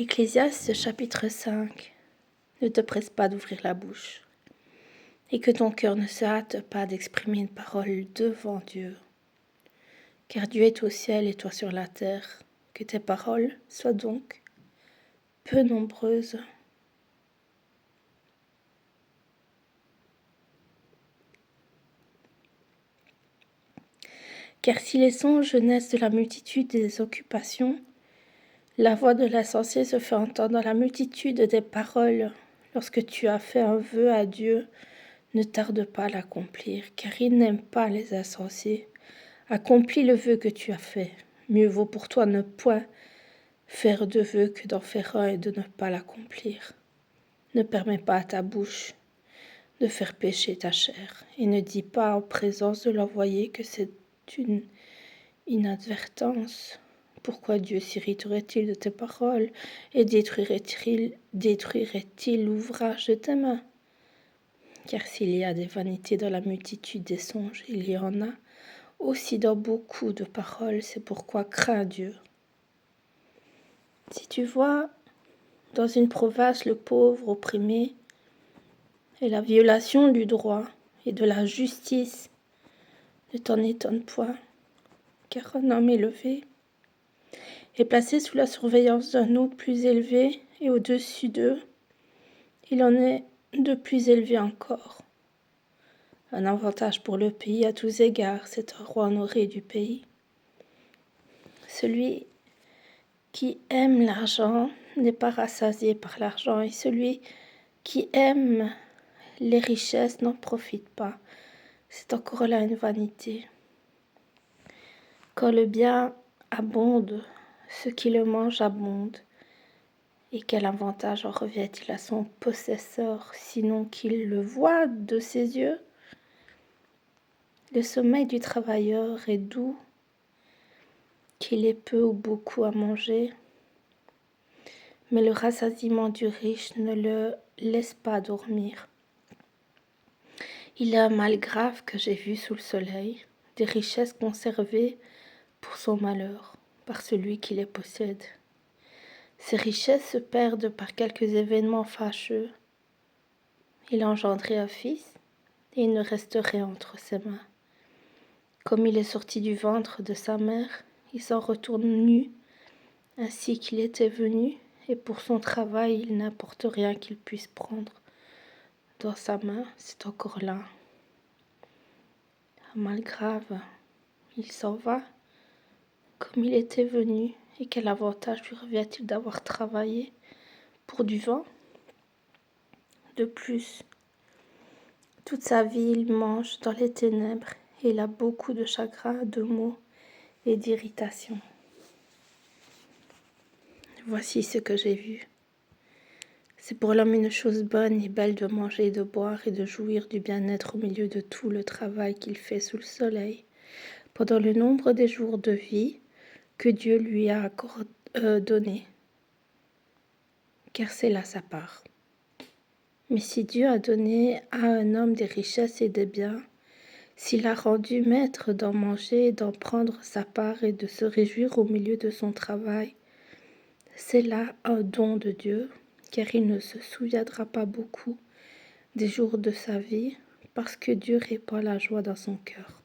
Ecclésiaste chapitre 5. Ne te presse pas d'ouvrir la bouche, et que ton cœur ne se hâte pas d'exprimer une parole devant Dieu. Car Dieu est au ciel et toi sur la terre, que tes paroles soient donc peu nombreuses. Car si les songes naissent de la multitude des occupations, la voix de l'insensé se fait entendre dans la multitude des paroles. Lorsque tu as fait un vœu à Dieu, ne tarde pas à l'accomplir, car il n'aime pas les insensés. Accomplis le vœu que tu as fait. Mieux vaut pour toi ne point faire de vœu que d'en faire un et de ne pas l'accomplir. Ne permets pas à ta bouche de faire pécher ta chair, et ne dis pas en présence de l'envoyé que c'est une inadvertance. Pourquoi Dieu s'irriterait-il de tes paroles et détruirait-il l'ouvrage de tes mains? Car s'il y a des vanités dans la multitude des songes, il y en a aussi dans beaucoup de paroles, c'est pourquoi crains Dieu. Si tu vois dans une province le pauvre opprimé et la violation du droit et de la justice, ne t'en étonne point, car un homme élevé est placé sous la surveillance d'un autre plus élevé, et au-dessus d'eux, il en est de plus élevé encore. Un avantage pour le pays à tous égards, c'est un roi honoré du pays. Celui qui aime l'argent n'est pas rassasié par l'argent, et celui qui aime les richesses n'en profite pas. C'est encore là une vanité. Quand le bien abonde, ceux qui le mangent abondent. Et quel avantage en revient-il à son possesseur, sinon qu'il le voit de ses yeux? Le sommeil du travailleur est doux, qu'il ait peu ou beaucoup à manger, mais le rassasiement du riche ne le laisse pas dormir. Il y a un mal grave que j'ai vu sous le soleil, des richesses conservées pour son malheur, par celui qui les possède. Ces richesses se perdent par quelques événements fâcheux. Il a engendré un fils, et il ne resterait entre ses mains. Comme il est sorti du ventre de sa mère, il s'en retourne nu, ainsi qu'il était venu, et pour son travail, il n'importe rien qu'il puisse prendre dans sa main, c'est encore là. Un mal grave, il s'en va, comme il était venu, et quel avantage lui revient-il d'avoir travaillé pour du vent? De plus, toute sa vie, il mange dans les ténèbres, et il a beaucoup de chagrin, de maux et d'irritation. Voici ce que j'ai vu. C'est pour l'homme une chose bonne et belle de manger et de boire et de jouir du bien-être au milieu de tout le travail qu'il fait sous le soleil, pendant le nombre des jours de vie que Dieu lui a donné, car c'est là sa part. Mais si Dieu a donné à un homme des richesses et des biens, s'il a rendu maître d'en manger, d'en prendre sa part et de se réjouir au milieu de son travail, c'est là un don de Dieu, car il ne se souviendra pas beaucoup des jours de sa vie, parce que Dieu répand la joie dans son cœur.